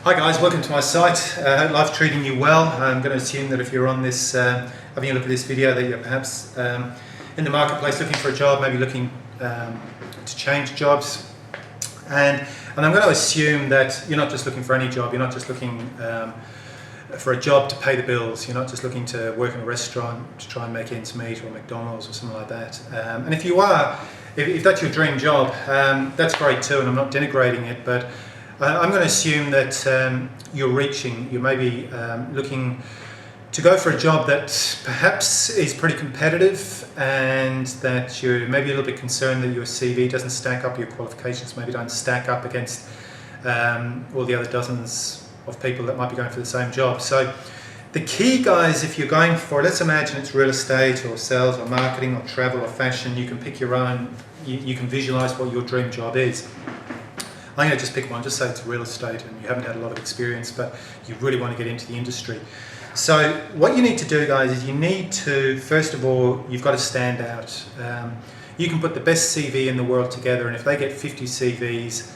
Hi guys, welcome to my site. I hope life's treating you well. I'm going to assume that if you're on this, having a look at this video, that you're perhaps in the marketplace looking for a job, maybe looking to change jobs. And I'm going to assume that you're not just looking for any job, you're not just looking for a job to pay the bills, you're not just looking to work in a restaurant to try and make ends meet, or McDonald's or something like that. And if you are, if that's your dream job, that's great too, and I'm not denigrating it, but I'm going to assume that you're maybe looking to go for a job that perhaps is pretty competitive, and that you're maybe a little bit concerned that your CV doesn't stack up, your qualifications maybe don't stack up against all the other dozens of people that might be going for the same job. So the key, guys, if you're going for, let's imagine it's real estate or sales or marketing or travel or fashion, you can pick your own, you can visualize what your dream job is. I'm going to just pick one, just say it's real estate and you haven't had a lot of experience, but you really want to get into the industry. So what you need to do, guys, is you need to, first of all, you've got to stand out. You can put the best CV in the world together, and if they get 50 CVs,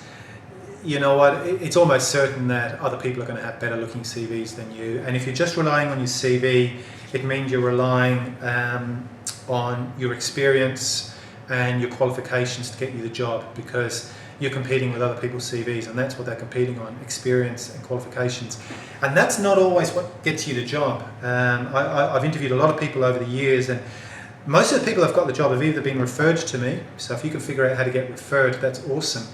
you know what, it's almost certain that other people are going to have better looking CVs than you. And if you're just relying on your CV, it means you're relying on your experience and your qualifications to get you the job, because you're competing with other people's CVs, and that's what they're competing on, experience and qualifications. And that's not always what gets you the job. I've interviewed a lot of people over the years, and most of the people that have got the job have either been referred to me, so if you can figure out how to get referred, that's awesome.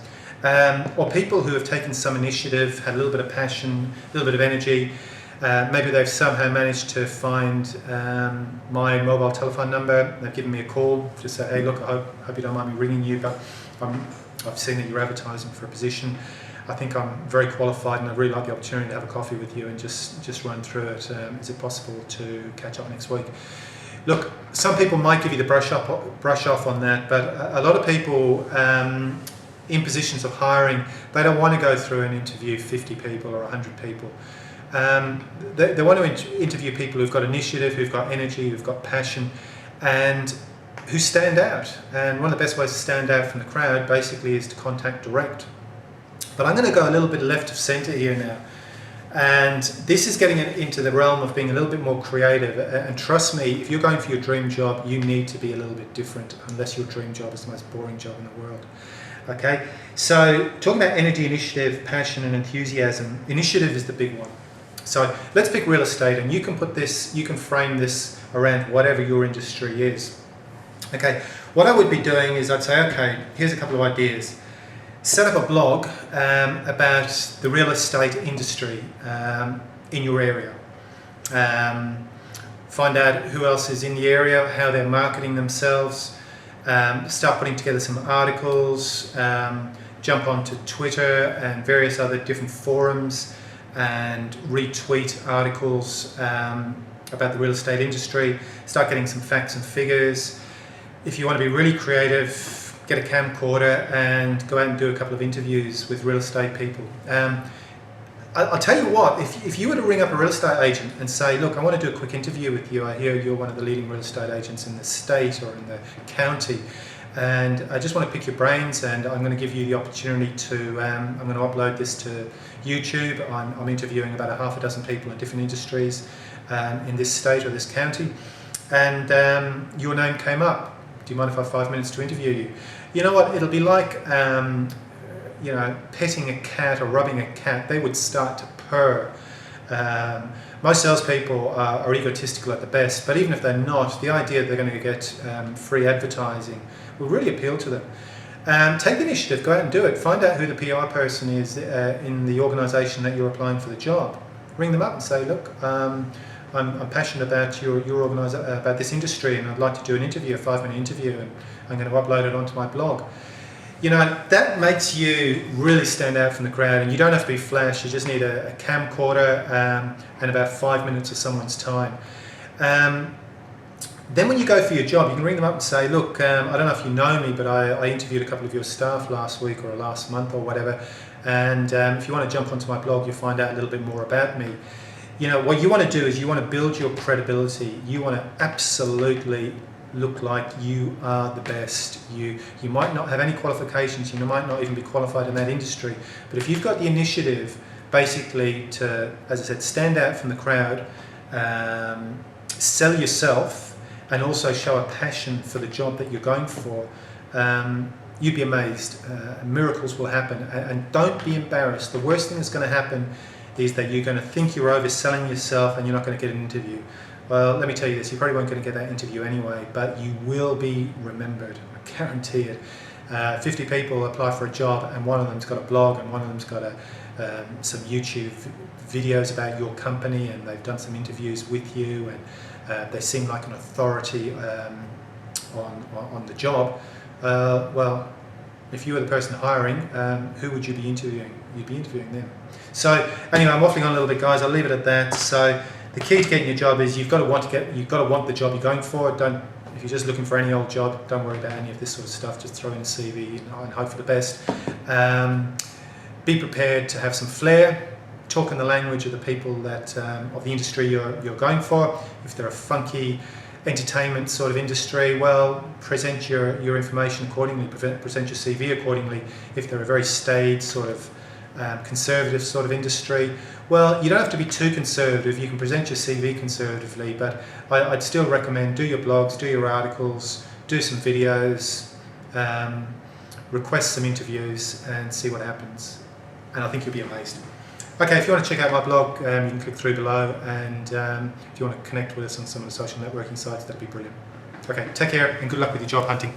Or people who have taken some initiative, had a little bit of passion, a little bit of energy. Maybe they've somehow managed to find my mobile telephone number. They've given me a call to say, hey, look, I hope you don't mind me ringing you, but I've seen that you're advertising for a position. I think I'm very qualified, and I'd really like the opportunity to have a coffee with you and just run through it. Is it possible to catch up next week? Look, some people might give you the brush off on that, but a lot of people in positions of hiring, they don't want to go through and interview 50 people or 100 people. They want to interview people who've got initiative, who've got energy, who've got passion, and who stand out. And one of the best ways to stand out from the crowd basically is to contact direct. But I'm going to go a little bit left of centre here now, and this is getting into the realm of being a little bit more creative. And trust me, if you're going for your dream job, you need to be a little bit different, unless your dream job is the most boring job in the world. Okay, so talking about energy, initiative, passion and enthusiasm, initiative is the big one. So let's pick real estate, and you can put this, you can frame this around whatever your industry is. Okay, what I would be doing is I'd say, okay, here's a couple of ideas. Set up a blog about the real estate industry in your area. Find out who else is in the area, how they're marketing themselves. Start putting together some articles. Jump onto Twitter and various other different forums and retweet articles about the real estate industry. Start getting some facts and figures. If you want to be really creative, get a camcorder and go out and do a couple of interviews with real estate people. I'll tell you what, if you were to ring up a real estate agent and say, look, I want to do a quick interview with you, I hear you're one of the leading real estate agents in the state or in the county, and I just want to pick your brains, and I'm going to give you the opportunity to, I'm going to upload this to YouTube. I'm interviewing about a half a dozen people in different industries in this state or this county, and your name came up. Do you mind if I have 5 minutes to interview you? You know what, it'll be like you know, petting a cat or rubbing a cat. They would start to purr. Most salespeople are egotistical at the best, but even if they're not, the idea that they're going to get free advertising will really appeal to them. Take the initiative, go out and do it. Find out who the PR person is in the organisation that you're applying for the job. Ring them up and say, look, I'm passionate about your about this industry, and I'd like to do an interview, a 5-minute interview, and I'm going to upload it onto my blog. You know, that makes you really stand out from the crowd, and you don't have to be flash. You just need a camcorder and about 5 minutes of someone's time. Then when you go for your job, you can ring them up and say, look, I don't know if you know me, but I interviewed a couple of your staff last week or last month or whatever, and if you want to jump onto my blog, you'll find out a little bit more about me. You know, what you want to do is you want to build your credibility. You want to absolutely look like you are the best. You might not have any qualifications, you might not even be qualified in that industry, but if you've got the initiative, basically to, as I said, stand out from the crowd, sell yourself, and also show a passion for the job that you're going for. You'd be amazed. Miracles will happen, and don't be embarrassed. The worst thing that's going to happen is that you're going to think you're overselling yourself and you're not going to get an interview. Well, let me tell you this, you probably won't going to get that interview anyway, but you will be remembered, I guarantee it. 50 people apply for a job, and one of them's got a blog, and one of them's got some YouTube videos about your company, and they've done some interviews with you, and they seem like an authority on the job. Well, if you were the person hiring, who would you be interviewing? You'd be interviewing them. So anyway, I'm waffling on a little bit, guys. I'll leave it at that. So the key to getting your job is you've got to want the job you're going for. If you're just looking for any old job, don't worry about any of this sort of stuff. Just throw in a CV and hope for the best. Be prepared to have some flair. Talk in the language of the people that of the industry you're going for. If they're a funky entertainment sort of industry, well, present your information accordingly. Present your CV accordingly. If they're a very staid sort of conservative sort of industry, well, you don't have to be too conservative. You can present your CV conservatively, but I'd still recommend do your blogs, do your articles, do some videos, request some interviews, and see what happens. And I think you'll be amazed. Okay, if you want to check out my blog, you can click through below, and if you want to connect with us on some of the social networking sites, that'd be brilliant. Okay, take care and good luck with your job hunting.